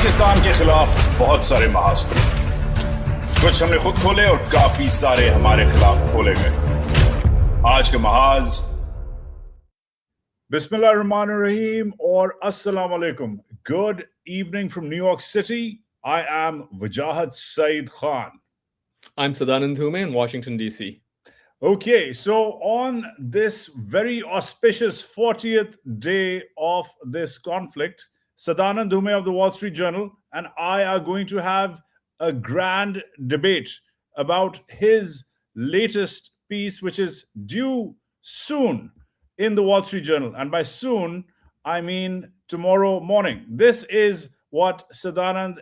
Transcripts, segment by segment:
पाकिस्तान के खिलाफ बहुत सारे महाज खुले, कुछ हमने खुद खोले और काफी सारे हमारे खिलाफ खोले गए। आज के महाज Bismillahirrahmanirrahim or Assalamu alaikum. Good evening from New York City. I am Wajahat Saeed Khan. I'm Sadanand Dhume in Washington, D.C. Okay, so on this very auspicious 40th day of this conflict, Sadanand Dhume of the Wall Street Journal and I are going to have a grand debate about his latest piece, which is due soon in the Wall Street Journal. And by soon, I mean tomorrow morning. This is what Sadanand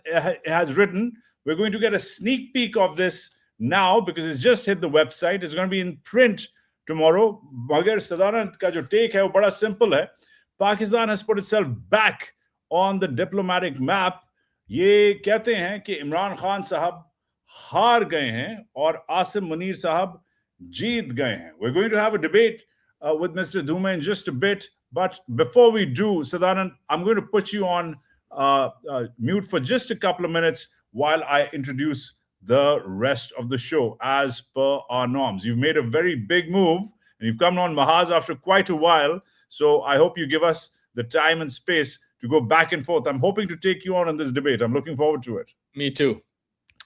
has written. We're going to get a sneak peek of this now because it's just hit the website. It's going to be in print tomorrow. Magar Sadanand ka jo take hai wo bada simple hai. Pakistan has put itself back on the diplomatic map. ये कहते हैं कि इमरान खान साहब हार गए हैं और आसिम मुनीर साहब जीत गए हैं. We're going to have a debate with Mr. Dhume in just a bit. But before we do, Sadanand, I'm going to put you on mute for just a couple of minutes while I introduce the rest of the show as per our norms. You've made a very big move and you've come on Mahaz after quite a while. So I hope you give us the time and space to go back and forth. I'm hoping to take you on this debate. I'm looking forward to it. Me too.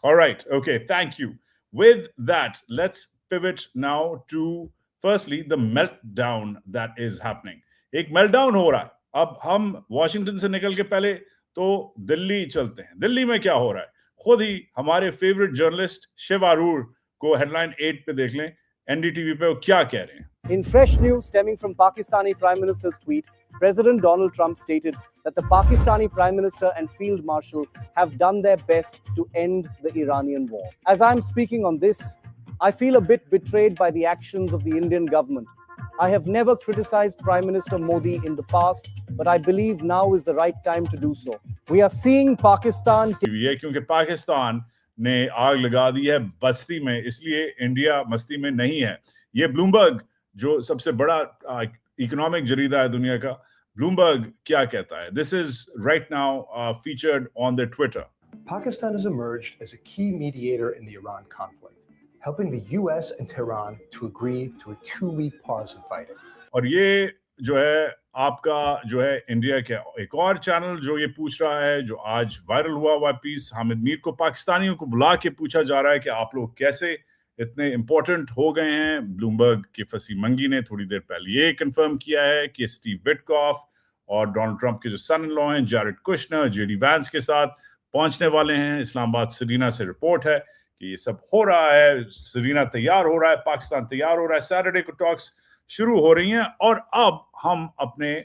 All right. Okay. Thank you. With that, let's pivot now to firstly the meltdown that is happening. एक meltdown हो रहा है. अब हम Washington से निकल के पहले तो दिल्ली चलते हैं. दिल्ली में क्या हो रहा है? खुद ही हमारे फेवरेट जर्नलिस्ट शिव अरोड़ को हेडलाइन 8 पे देख लें. एनडीटीवी पे वो क्या कह रहे हैं. In fresh news stemming from Pakistani Prime Minister's tweet, President Donald Trump stated that the Pakistani Prime Minister and Field Marshal have done their best to end the Iranian war. As I'm speaking on this, I feel a bit betrayed by the actions of the Indian government. I have never criticized Prime Minister Modi in the past, but I believe now is the right time to do so. We are seeing Pakistan... क्योंकि पाकिस्तान ने आग लगा दी है बस्ती में, इसलिए India मस्ती में नहीं है. ये ब्लूमबर्ग जो सबसे बड़ा इकोनॉमिक जरीदा है दुनिया का, ब्लूमबर्ग क्या कहता है? This is right now featured on their Twitter. Pakistan has emerged as a key mediator in the Iran conflict, helping the U.S. and Tehran to agree to a 2-week pause in fighting. और ये जो है आपका जो है India का एक और चैनल जो ये पूछ रहा है, जो आज वायरल हुआ पीस, हामिद मीर को पाकिस्तानियों को बुला के पूछा जा रहा है कि आप लोग कैसे इतने इंपॉर्टेंट हो गए हैं. ब्लूमबर्ग की फसी मंगी ने थोड़ी देर पहले ये कंफर्म किया है कि स्टीव विटकॉफ और डोनाल्ड ट्रंप के जो सन इन लॉ हैं जैरेड कुशनर जेडी वैंस के साथ पहुंचने वाले हैं. इस्लामाबाद सरीना से रिपोर्ट है कि ये सब हो रहा है. सरीना तैयार हो रहा है, पाकिस्तान तैयार हो रहा है, सैटरडे को टॉक्स शुरू हो रही हैं. और अब हम अपने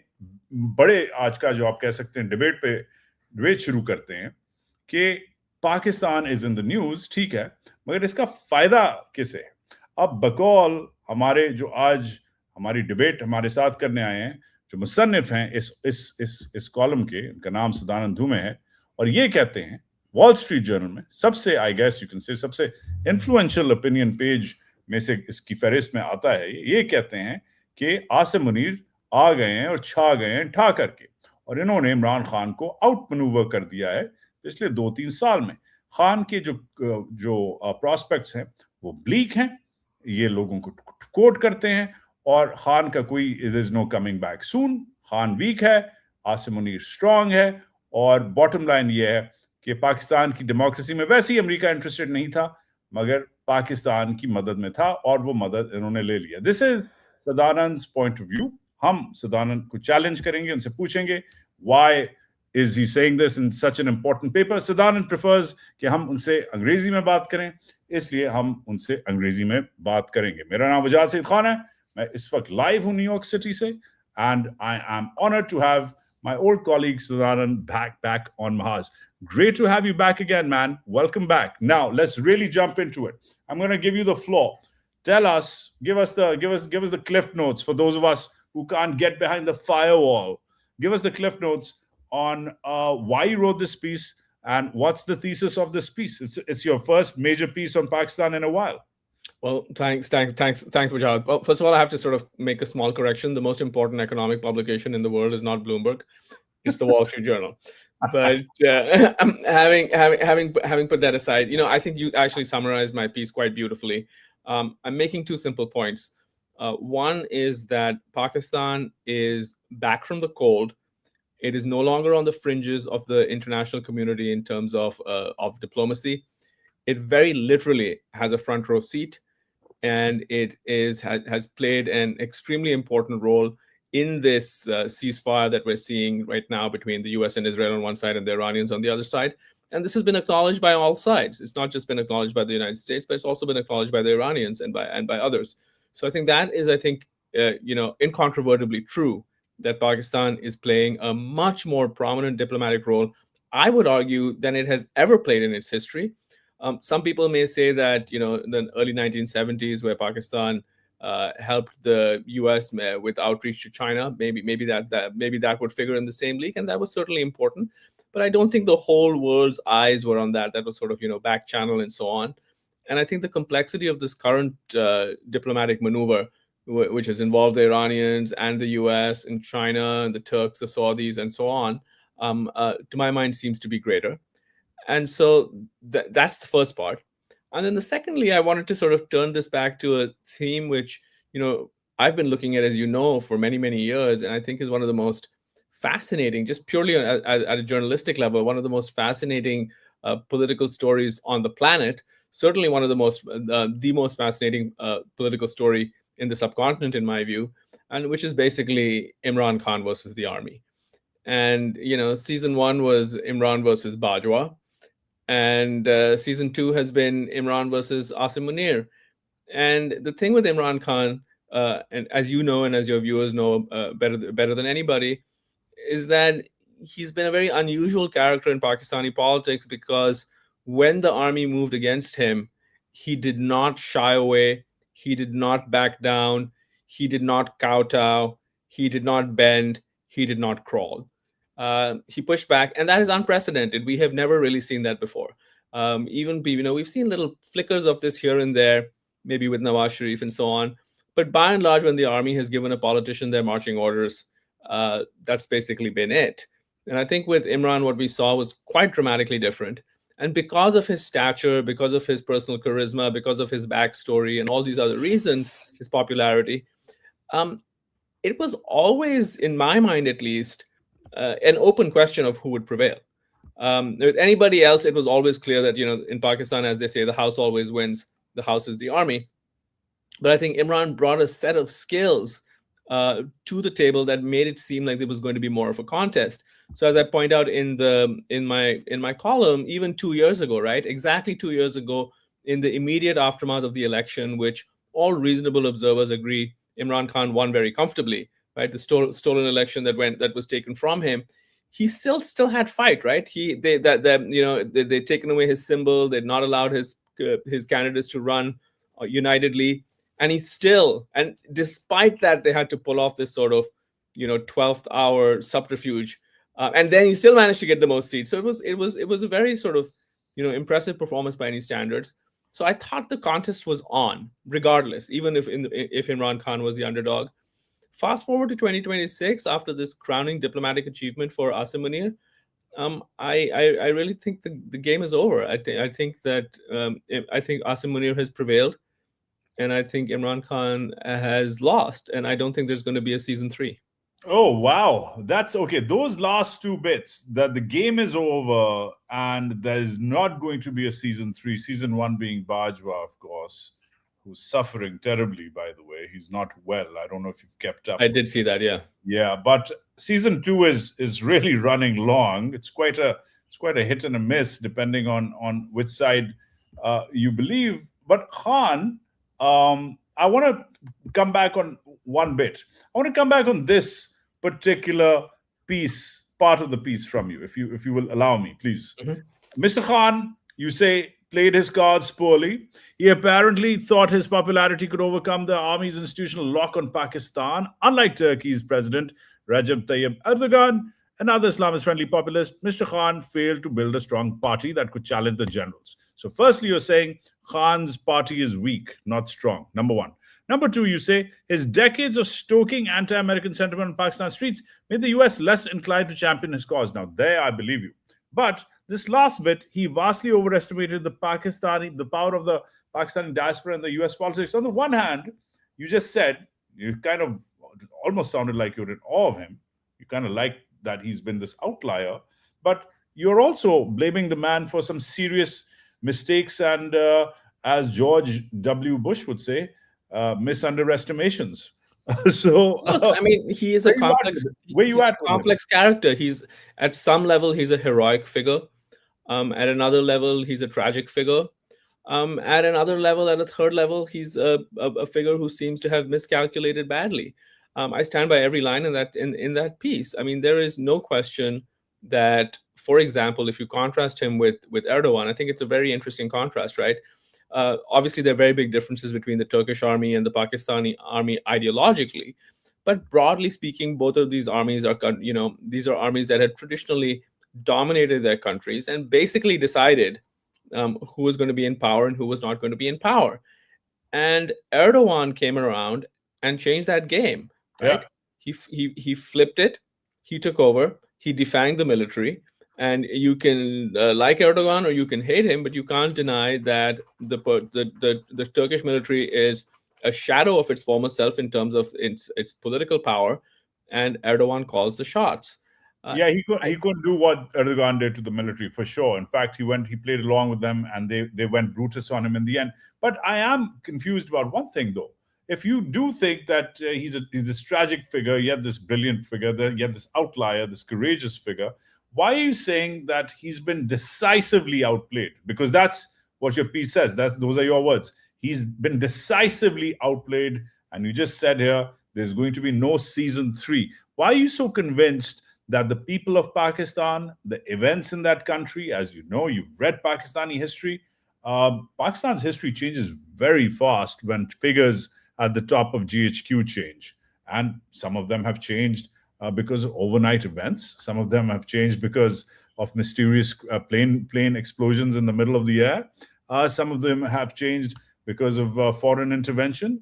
बड़े आज का जो आप कह सकते हैं डिबेट शुरू करते हैं कि Pakistan is in the news. ठीक है, मगर इसका फायदा किसे है? अब बकौल हमारे जो आज हमारी डिबेट हमारे साथ करने आए हैं, जो मुसन्निफ हैं इस कॉलम के, उनका नाम सदानंद धूमे है और ये कहते हैं वॉल स्ट्रीट जर्नल में सबसे I guess you can say सबसे इन्फ्लुएंशियल ओपिनियन पेज में से इसकी फहरिस्त में आता है. ये कहते हैं कि आसिम मुनीर आ गए हैं और छा गए हैं ठा करके, और इन्होंने इमरान खान को आउट मनूवर कर दिया है पिछले 2-3 साल में. खान के जो प्रॉस्पेक्ट्स हैं वो ब्लीक हैं, ये लोगों को कोट करते हैं, और खान का कोई it is no coming back soon. Khan weak है, आसिम मुनीर स्ट्रांग है, और बॉटम लाइन ये है कि पाकिस्तान की डेमोक्रेसी में वैसे ही अमेरिका इंटरेस्टेड नहीं था, मगर पाकिस्तान की मदद में था और वो मदद इन्होंने ले लिया. This is Sadanand's point of view. हम सदानंद को चैलेंज करेंगे, उनसे पूछेंगे why is he saying this in such an important paper. Sadanand prefers कि हम उनसे अंग्रेजी में बात करें, इसलिए हम उनसे अंग्रेजी में बात करेंगे. मेरा नाम वजाहत सईद खान है, मैं इस वक्त लाइव हूं न्यूयॉर्क सिटी से, and I am honored to have my old colleague Sadanand back on Mahaz. Great to have you back again, man. Welcome back. Now let's really jump into it. I'm going to give you the floor. Tell us, give us the cliff notes for those of us who can't get behind the firewall. Give us the cliff notes on why you wrote this piece and what's the thesis of this piece. It's your first major piece on Pakistan in a while. Well, thanks, Wajahat. Well, first of all, I have to sort of make a small correction. The most important economic publication in the world is not Bloomberg. It's the Wall Street Journal. But having put that aside, I think you actually summarized my piece quite beautifully. I'm making two simple points. One is that Pakistan is back from the cold. It is no longer on the fringes of the international community in terms of diplomacy. It very literally has a front row seat, and it has played an extremely important role in this ceasefire that we're seeing right now between the U.S. and Israel on one side and the Iranians on the other side. And this has been acknowledged by all sides. It's not just been acknowledged by the United States, but it's also been acknowledged by the Iranians and by others. So I think that is, incontrovertibly true, that Pakistan is playing a much more prominent diplomatic role, I would argue, than it has ever played in its history. Some people may say that, in the early 1970s, where Pakistan helped the U.S. with outreach to China, maybe that would figure in the same league, and that was certainly important. But I don't think the whole world's eyes were on that. That was sort of, back channel and so on. And I think the complexity of this current diplomatic maneuver, which has involved the Iranians and the U.S. and China and the Turks, the Saudis, and so on, to my mind, seems to be greater. And so that's the first part. And then secondly, I wanted to sort of turn this back to a theme which, I've been looking at, as you know, for many, many years, and I think is one of the most fascinating, just purely at a journalistic level, one of the most fascinating political stories on the planet. Certainly one of the most fascinating political story in the subcontinent, in my view, and which is basically Imran Khan versus the army. And, season 1 was Imran versus Bajwa. And season 2 has been Imran versus Asim Munir. And the thing with Imran Khan, and as you know, and as your viewers know better than anybody, is that he's been a very unusual character in Pakistani politics, because when the army moved against him, he did not shy away. He did not back down. He did not kowtow. He did not bend. He did not crawl. He pushed back, and that is unprecedented. We have never really seen that before. We've seen little flickers of this here and there, maybe with Nawaz Sharif and so on. But by and large, when the army has given a politician their marching orders, that's basically been it. And I think with Imran, what we saw was quite dramatically different. And because of his stature, because of his personal charisma, because of his backstory, and all these other reasons, his popularity, it was always, in my mind at least, an open question of who would prevail. With anybody else, it was always clear that, in Pakistan, as they say, the house always wins. The house is the army. But I think Imran brought a set of skills to the table that made it seem like there was going to be more of a contest. So as I point out in my column, even 2 years ago, right, exactly 2 years ago, in the immediate aftermath of the election, which all reasonable observers agree Imran Khan won very comfortably, right? The stolen election that was taken from him, he still had fight, right? They'd taken away his symbol, they'd not allowed his candidates to run unitedly. And and despite that, they had to pull off this sort of, 12th hour subterfuge. And then he still managed to get the most seats. So it was a very sort of, impressive performance by any standards. So I thought the contest was on, regardless, even if Imran Khan was the underdog. Fast forward to 2026, after this crowning diplomatic achievement for Asim Munir, I really think the game is over. I think Asim Munir has prevailed. And I think Imran Khan has lost. And I don't think there's going to be a season 3. Oh, wow. That's okay. Those last two bits, that the game is over and there's not going to be a season 3. Season 1 being Bajwa, of course, who's suffering terribly, by the way. He's not well. I don't know if you've kept up. I did see that, yeah. Yeah, but season 2 is really running long. It's quite a hit and a miss, depending on which side you believe. But Khan, I want to come back on one bit. I want to come back on this particular part of the piece from you, if you will allow me, please. Mm-hmm. Mr. Khan, you say, played his cards poorly. He apparently thought his popularity could overcome the army's institutional lock on Pakistan. Unlike Turkey's president, Recep Tayyip Erdogan, another Islamist-friendly populist, Mr. Khan failed to build a strong party that could challenge the generals. So firstly, you're saying Khan's party is weak, not strong, number one. Number two, you say his decades of stoking anti-American sentiment on Pakistan's streets made the US less inclined to champion his cause. Now, there I believe you. But this last bit, he vastly overestimated the power of the Pakistani diaspora and the US politics. On the one hand, you just said, you kind of almost sounded like you're in awe of him. You kind of like that he's been this outlier. But you're also blaming the man for some serious mistakes and, as George W. Bush would say, misunderestimations. So, look, I mean, he is a complex, complex character. He's at some level, he's a heroic figure. At another level, he's a tragic figure. At another level, at a third level, he's a figure who seems to have miscalculated badly. I stand by every line in that piece. I mean, there is no question that, for example, if you contrast him with Erdogan, I think it's a very interesting contrast, right? Obviously, there are very big differences between the Turkish army and the Pakistani army ideologically. But broadly speaking, both of these armies are, these are armies that had traditionally dominated their countries and basically decided who was going to be in power and who was not going to be in power. And Erdogan came around and changed that game, right? Yeah. He flipped it. He took over. He defanged the military. And you can like Erdogan or you can hate him, but you can't deny that the Turkish military is a shadow of its former self in terms of its political power, and Erdogan calls the shots. He couldn't do what Erdogan did to the military, for sure. In fact, he played along with them, and they went Brutus on him in the end. But I am confused about one thing, though. If you do think that he's this tragic figure, yet this brilliant figure, yet this outlier, this courageous figure, why are you saying that he's been decisively outplayed? Because that's what your piece says. Those are your words. He's been decisively outplayed, and you just said here there's going to be no season 3. Why are you so convinced that the people of Pakistan, the events in that country, as you know, you've read Pakistani history, Pakistan's history changes very fast when figures at the top of GHQ change. And some of them have changed because of overnight events. Some of them have changed because of mysterious plane explosions in the middle of the air. Some of them have changed because of foreign intervention.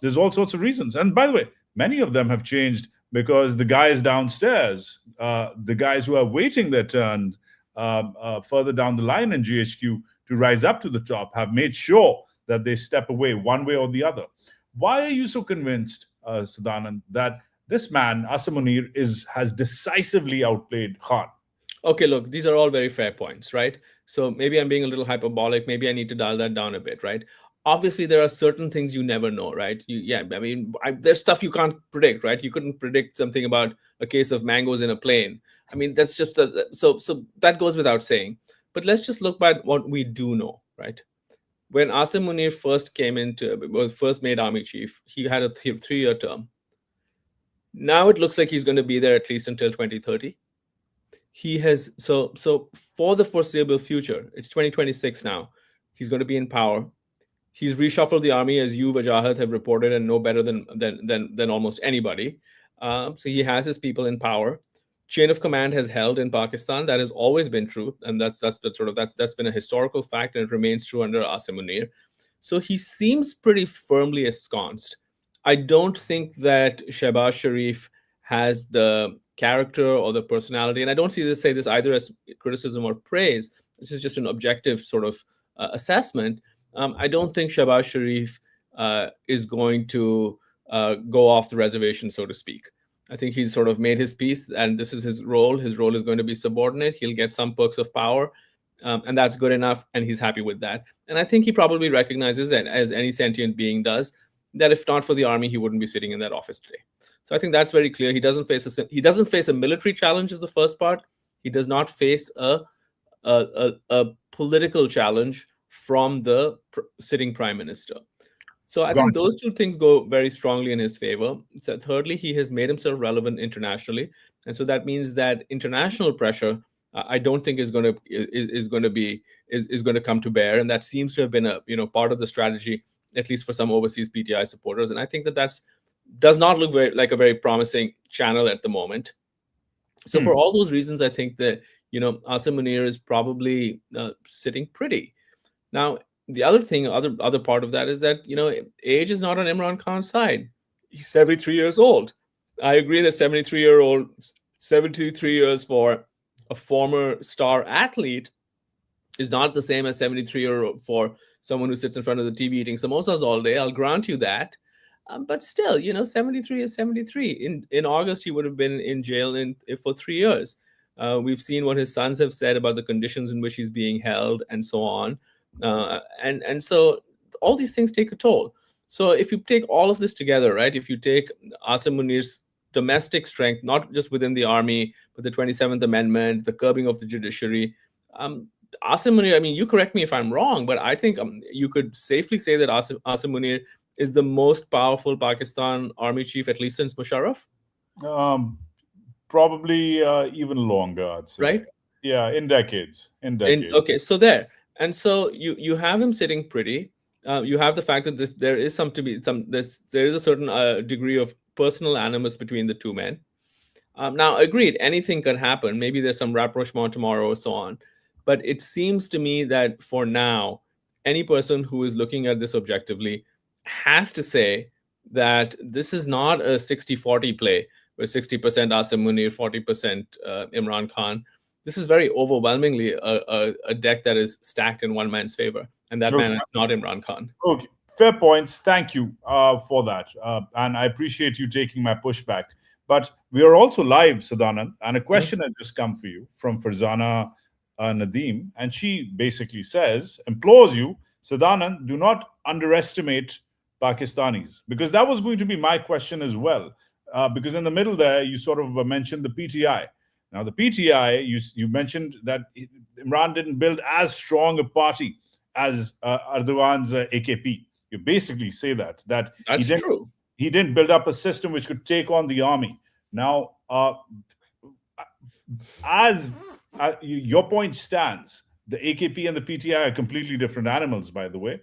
There's all sorts of reasons. And by the way, many of them have changed because the guys downstairs, the guys who are waiting their turn further down the line in GHQ to rise up to the top, have made sure that they step away one way or the other. Why are you so convinced, Sadanand, that this man, Asim Munir, has decisively outplayed Khan? Okay, look, these are all very fair points, right? So maybe I'm being a little hyperbolic. Maybe I need to dial that down a bit, right? Obviously, there are certain things you never know, right? There's stuff you can't predict, right? You couldn't predict something about a case of mangoes in a plane. I mean, that's just so that goes without saying. But let's just look at what we do know, right? When Asim Munir first made army chief, he had a 3-year term. Now it looks like he's going to be there at least until 2030. He has so for the foreseeable future, it's 2026 now. He's going to be in power. He's reshuffled the army, as you, Wajahat, have reported, and know better than almost anybody. So he has his people in power. Chain of command has held in Pakistan. That has always been true, and that's been a historical fact, and it remains true under Asim Munir. So he seems pretty firmly ensconced. I don't think that Shehbaz Sharif has the character or the personality, and I don't say this either as criticism or praise. This is just an objective sort of assessment. I don't think Shehbaz Sharif is going to go off the reservation, so to speak. I think he's sort of made his peace, and this is his role. His role is going to be subordinate. He'll get some perks of power, and that's good enough, and he's happy with that. And I think he probably recognizes, and as any sentient being does, that if not for the army, he wouldn't be sitting in that office today. So I think that's very clear. He doesn't face a military challenge is the first part. He does not face a political challenge from the sitting prime minister. So I think those two things go very strongly in his favor. So thirdly, he has made himself relevant internationally, and so that means that international pressure, I don't think is going to come to bear, and that seems to have been a part of the strategy, at least for some overseas PTI supporters. And I think that does not look like a very promising channel at the moment. So for all those reasons, I think that Asim Munir is probably sitting pretty. Now, the other part of that is that, age is not on Imran Khan's side. He's 73 years old. I agree that 73 years for a former star athlete is not the same as 73 year for someone who sits in front of the TV eating samosas all day. I'll grant you that. But still, 73 is 73. In August, he would have been in jail for 3 years. We've seen what his sons have said about the conditions in which he's being held and so on. And so all these things take a toll. So if you take all of this together, right, if you take Asim Munir's domestic strength, not just within the army, but the 27th Amendment, the curbing of the judiciary, Asim Munir, I mean, you correct me if I'm wrong, but I think you could safely say that Asim Munir is the most powerful Pakistan army chief, at least since Musharraf? Probably even longer, I'd say. Right? Yeah, in decades. Okay, so there. And so you have him sitting pretty. You have the fact that there is a certain degree of personal animus between the two men. Now, agreed, anything can happen. Maybe there's some rapprochement tomorrow or so on. But it seems to me that for now, any person who is looking at this objectively has to say that this is not a 60-40 play where 60% Asim Munir, 40% Imran Khan. This is very overwhelmingly a deck that is stacked in one man's favor. And that man is not Imran Khan. Okay, fair points. Thank you for that. And I appreciate you taking my pushback. But we are also live, Sadanand, and a question has just come for you from Farzana Nadeem. And she basically says, implores you, Sadanand, do not underestimate Pakistanis. Because that was going to be my question as well. Because in the middle there, you sort of mentioned the PTI. Now, the PTI, you mentioned that Imran didn't build as strong a party as Erdogan's AKP. You basically say that That's true. He didn't build up a system which could take on the army. Now, as your point stands, the AKP and the PTI are completely different animals, by the way,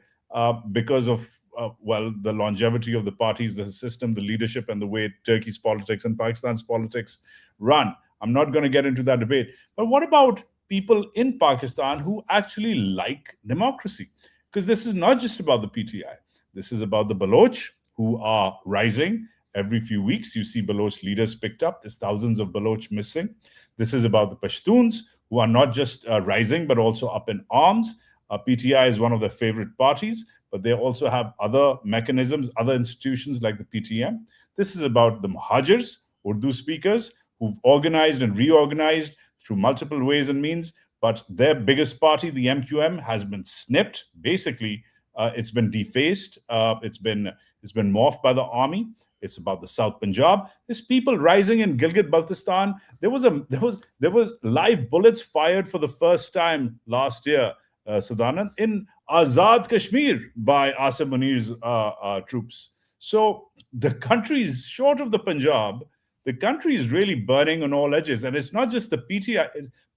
because of the longevity of the parties, the system, the leadership, and the way Turkey's politics and Pakistan's politics run. I'm not going to get into that debate. But what about people in Pakistan who actually like democracy? Because this is not just about the PTI. This is about the Baloch, who are rising. Every few weeks, you see Baloch leaders picked up. There's thousands of Baloch missing. This is about the Pashtuns, who are not just rising, but also up in arms. PTI is one of their favorite parties, but they also have other mechanisms, other institutions like the PTM. This is about the Muhajirs, Urdu speakers, who've organized and reorganized through multiple ways and means. But their biggest party, the MQM, has been snipped. Basically, it's been defaced. It's been morphed by the army. It's about the South Punjab. There's people rising in Gilgit-Baltistan. There was live bullets fired for the first time last year, Sadanand, in Azad Kashmir by Asim Munir's troops. So the country is short of the Punjab. The country is really burning on all edges, and it's not just the PTI.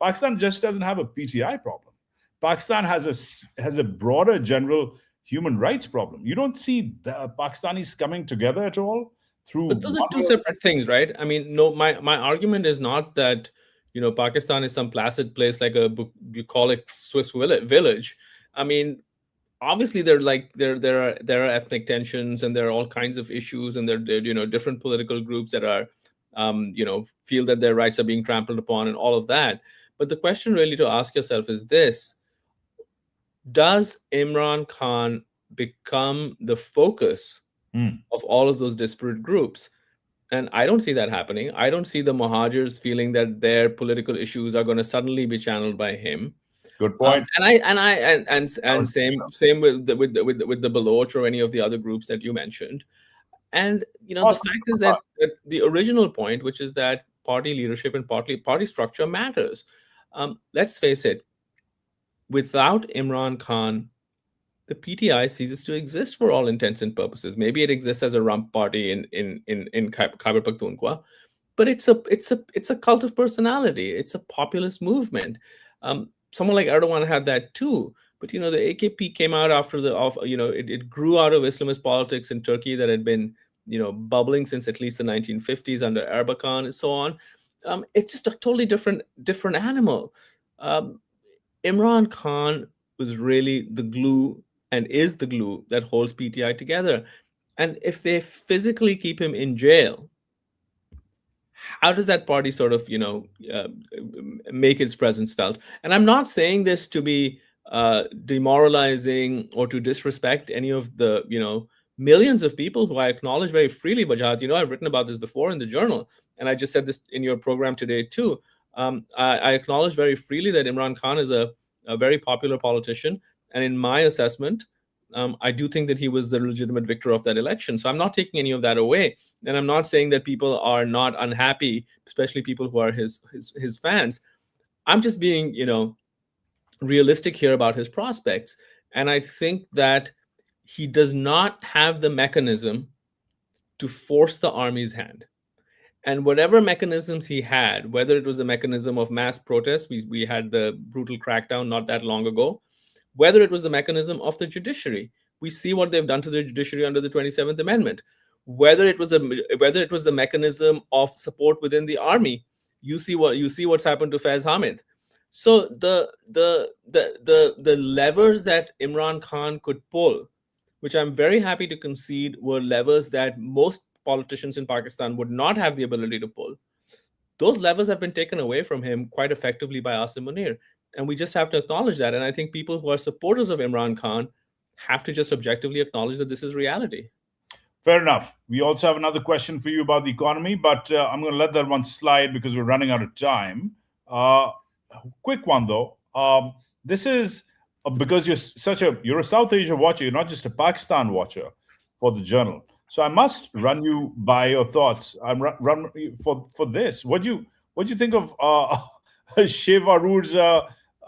Pakistan just doesn't have a PTI problem. Pakistan has a broader general human rights problem. You don't see the Pakistanis coming together at all through. But those are two separate things, right? I mean, no, my argument is not that Pakistan is some placid place like a bucolic Swiss village. I mean, obviously there are ethnic tensions and there are all kinds of issues, and there are different political groups that are feel that their rights are being trampled upon and all of that. But the question really to ask yourself is this: does Imran Khan become the focus of all of those disparate groups? And I don't see that happening. I don't see the Muhajirs feeling that their political issues are going to suddenly be channeled by him. Good point. And same with the Baloch or any of the other groups that you mentioned. And the fact is that the original point, which is that party leadership and party structure matters. Let's face it. Without Imran Khan, the PTI ceases to exist for all intents and purposes. Maybe it exists as a rump party in Khyber Pakhtunkhwa, but it's a cult of personality. It's a populist movement. Someone like Erdogan had that too. But the AKP came out after it grew out of Islamist politics in Turkey that had been bubbling since at least the 1950s under Erbakan and so on. It's just a totally different animal. Imran Khan was really the glue and is the glue that holds PTI together. And if they physically keep him in jail, how does that party sort of, make its presence felt? And I'm not saying this to be demoralizing or to disrespect any of the, millions of people who I acknowledge very freely, Bajat. I've written about this before in the journal, and I just said this in your program today too. I acknowledge very freely that Imran Khan is a very popular politician, and in my assessment, I do think that he was the legitimate victor of that election. So I'm not taking any of that away, and I'm not saying that people are not unhappy, especially people who are his fans. I'm just being, realistic here about his prospects, and I think that he does not have the mechanism to force the army's hand. And whatever mechanisms he had, whether it was a mechanism of mass protest, we had the brutal crackdown not that long ago, whether it was the mechanism of the judiciary, we see what they've done to the judiciary under the 27th Amendment, whether it was the mechanism of support within the army, you see what's happened to Faiz Hamid. So the levers that Imran Khan could pull, which I'm very happy to concede were levers that most politicians in Pakistan would not have the ability to pull, those levers have been taken away from him quite effectively by Asim Munir. And we just have to acknowledge that. And I think people who are supporters of Imran Khan have to just objectively acknowledge that this is reality. Fair enough. We also have another question for you about the economy, but I'm going to let that one slide because we're running out of time. Quick one, though. This is because you're a South Asia watcher. You're not just a Pakistan watcher for the journal. So I must run you by your thoughts. I'm run for this. What do you think of Shiv Arur's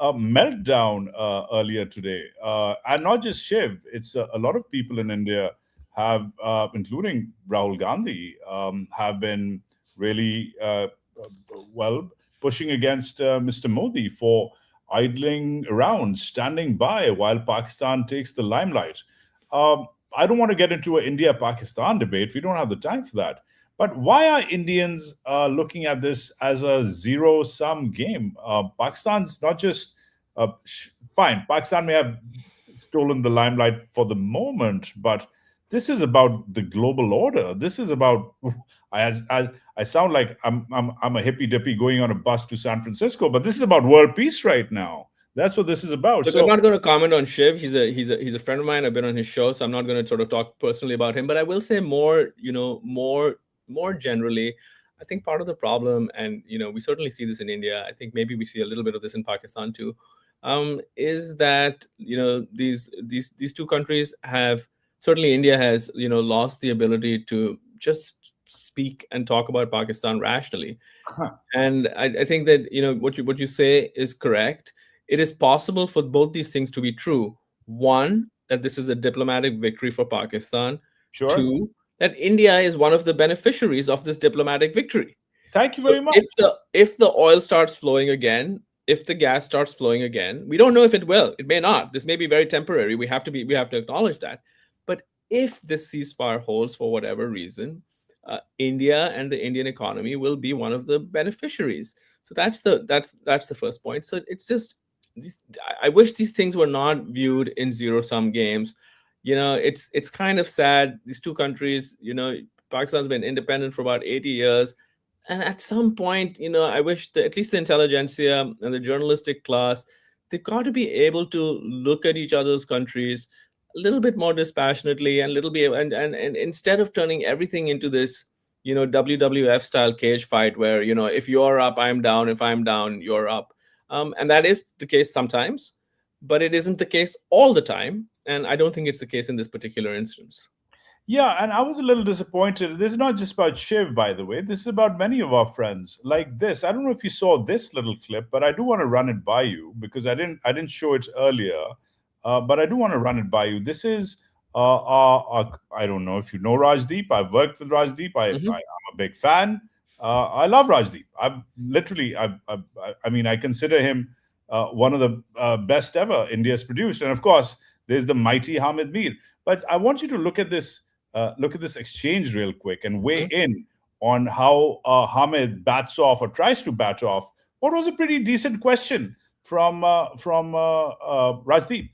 meltdown earlier today? And not just Shiv. It's a lot of people in India have, including Rahul Gandhi, have been really pushing against Mr. Modi for idling around, standing by while Pakistan takes the limelight. I don't want to get into an India-Pakistan debate. We don't have the time for that. But why are Indians looking at this as a zero-sum game? Pakistan's not just fine. Pakistan may have stolen the limelight for the moment, but this is about the global order. This is about. I sound like I'm a hippy dippy going on a bus to San Francisco, but this is about world peace right now. That's what this is about. Look, I'm not going to comment on Shiv. He's a friend of mine. I've been on his show, so I'm not going to sort of talk personally about him. But I will say more generally, I think part of the problem, and we certainly see this in India. I think maybe we see a little bit of this in Pakistan too, is that these two countries have, certainly India has lost the ability to just speak and talk about Pakistan rationally. And I think that what you say is correct. It is possible for both these things to be true. One, that this is a diplomatic victory for Pakistan. Sure. Two, that India is one of the beneficiaries of this diplomatic victory. Thank you very much. If the oil starts flowing again, if the gas starts flowing again, we don't know if it will. It may not. This may be very temporary. We have to acknowledge that. But if this ceasefire holds for whatever reason, India and the Indian economy will be one of the beneficiaries. So that's the first point. So it's just, I wish these things were not viewed in zero-sum games. It's kind of sad. These two countries, Pakistan's been independent for about 80 years. And at some point, I wish that at least the intelligentsia and the journalistic class, they've got to be able to look at each other's countries a little bit more dispassionately and and instead of turning everything into this, WWF style cage fight where, if you're up, I'm down. If I'm down, you're up. And that is the case sometimes, but it isn't the case all the time. And I don't think it's the case in this particular instance. Yeah, and I was a little disappointed. This is not just about Shiv, by the way. This is about many of our friends like this. I don't know if you saw this little clip, but I do want to run it by you because I didn't show it earlier, but I do want to run it by you. This is I don't know if you know Rajdeep. I've worked with Rajdeep. I'm a big fan. I love Rajdeep. I consider him one of the best ever India's produced. And of course, there's the mighty Hamid Mir. But I want you to look at this exchange real quick and weigh in on how Hamid bats off or tries to bat off what was a pretty decent question from Rajdeep.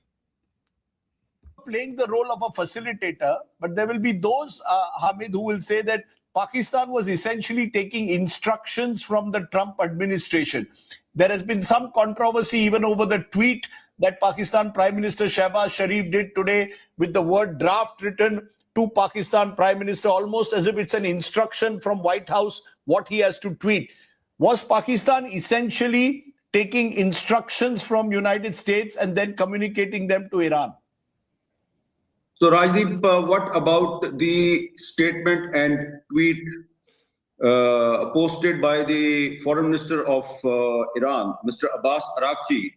playing the role of a facilitator, but there will be those, Hamid, who will say that Pakistan was essentially taking instructions from the Trump administration. There has been some controversy even over the tweet that Pakistan Prime Minister Shehbaz Sharif did today with the word draft written to Pakistan Prime Minister, almost as if it's an instruction from White House what he has to tweet. Was Pakistan essentially taking instructions from United States and then communicating them to Iran? So Rajdeep, what about the statement and tweet posted by the Foreign Minister of Iran, Mr. Abbas Araghchi,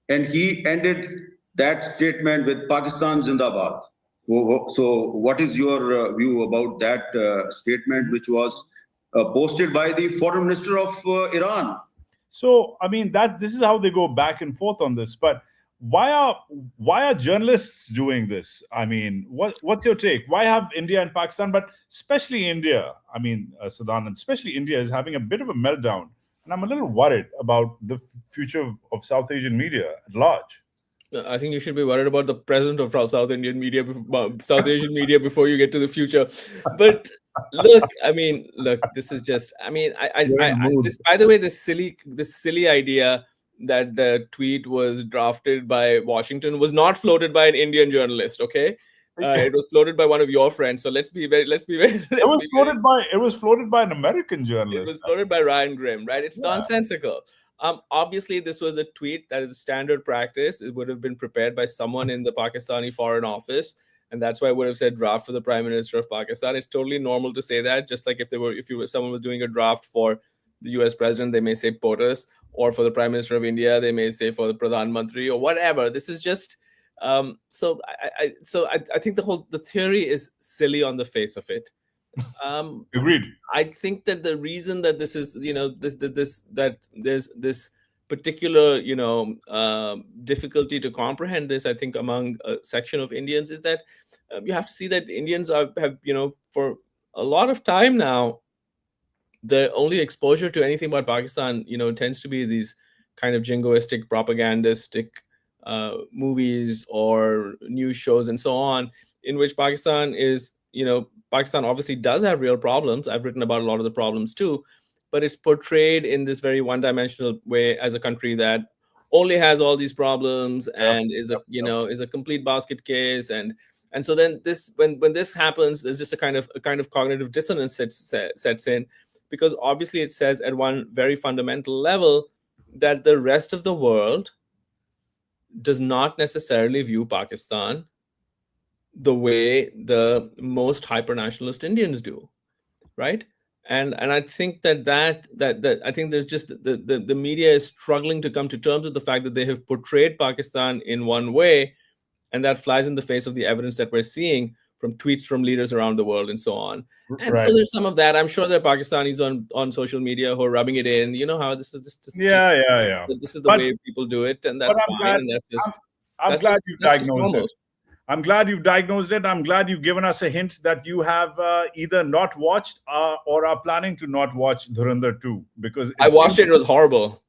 and he ended that statement with Pakistan Zindabad. So what is your view about that statement, which was posted by the Foreign Minister of Iran? So, I mean, this is how they go back and forth on this. But why are journalists doing this? I mean, what's your take? Why have India and Pakistan, but especially India? I mean, Sadanand, especially India is having a bit of a meltdown, and I'm a little worried about the future of South Asian media at large. I think you should be worried about the present of South Asian media before you get to the future. But look, this is just. I mean, this, by the way, this silly idea that the tweet was drafted by Washington was not floated by an Indian journalist. Okay, it was floated by one of your friends. So let's be very. It was floated by an American journalist. It was floated by Ryan Grimm, right? It's nonsensical. Obviously, this was a tweet that is standard practice. It would have been prepared by someone in the Pakistani Foreign Office, and that's why I would have said draft for the Prime Minister of Pakistan. It's totally normal to say that. Just like if someone was doing a draft for the U.S. President, they may say POTUS, or for the Prime Minister of India, they may say for the Pradhan Mantri or whatever. This is just so I think the theory is silly on the face of it. Agreed. I think that the reason that this is, that there's this particular, difficulty to comprehend this, I think, among a section of Indians is that you have to see that Indians have, for a lot of time now, the only exposure to anything about Pakistan, tends to be these kind of jingoistic, propagandistic movies or news shows and so on, in which Pakistan is, Pakistan obviously does have real problems. I've written about a lot of the problems too, but it's portrayed in this very one-dimensional way as a country that only has all these problems and is a complete basket case. And so then when this happens, there's just a kind of cognitive dissonance sets in, because obviously it says at one very fundamental level that the rest of the world does not necessarily view Pakistan the way the most hyper-nationalist Indians do, right? And I think that I think there's just the media is struggling to come to terms with the fact that they have portrayed Pakistan in one way, and that flies in the face of the evidence that we're seeing from tweets from leaders around the world and so on. And so there's some of that. I'm sure there are Pakistanis on social media who are rubbing it in. You know how this is this is the way people do it, and that's fine. I'm glad you've diagnosed it. I'm glad you've diagnosed it. I'm glad you've given us a hint that you have either not watched or are planning to not watch Dhurandhar 2, because I watched it. It was horrible.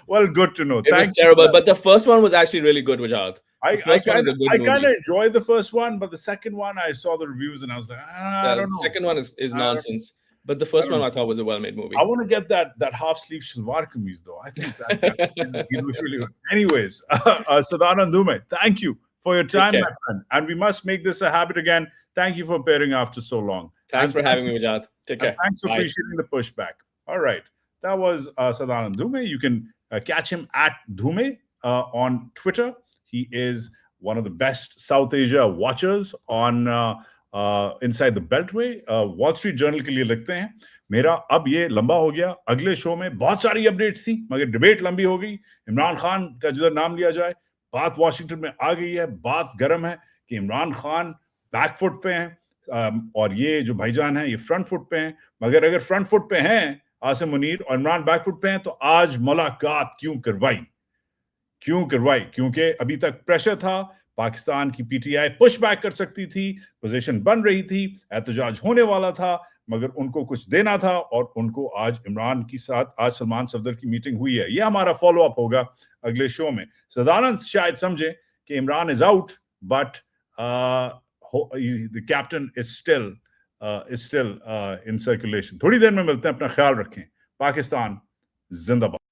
Well, good to know. It was terrible, but the first one was actually really good, Vijay. I kind of enjoyed the first one, but the second one, I saw the reviews and I was like, I don't know. The second one is nonsense. But the first one I thought was a well-made movie. I want to get that half-sleeve shalwar kameez, though. I think that was really good. Anyways, Sadanand Dhume, thank you for your time, my friend. And we must make this a habit again. Thank you for appearing after so long. Thanks for having me, Vijay. Take care. Thanks for appreciating the pushback. All right. That was Sadanand Dhume. You can catch him at Dhume on Twitter. He is one of the best South Asia watchers on inside the Beltway. Wall Street Journal के लिए लिखते हैं. मेरा अब ये लंबा हो गया. अगले शो में बहुत सारी अपडेट्स थी, मगर डिबेट लंबी हो गई. इमरान खान का जिधर नाम लिया जाए, बात वाशिंगटन में आ गई है. बात गर्म है कि इमरान खान बैकफुट पे हैं और ये जो भाईजान है ये फ्रंट फुट पे हैं. मगर अगर फ्रंट फुट पे हैं आसिम मुनीर और इमरान बैकफुट पे हैं, तो आज मुलाकात क्यों करवाई? क्योंकि अभी तक प्रेशर था. पाकिस्तान की पीटीआई पुश बैक कर सकती थी, पोजीशन बन रही थी, एहतजाज होने वाला था, मगर उनको कुछ देना था और उनको आज इमरान के साथ आज सलमान सफदर की मीटिंग हुई है. ये हमारा फॉलो अप होगा अगले शो में. सदानंद शायद समझे कि Imran is out, but the captain is still in circulation. थोड़ी देर में मिलते हैं, अपना ख्याल रखें। पाकिस्तान जिंदाबाद।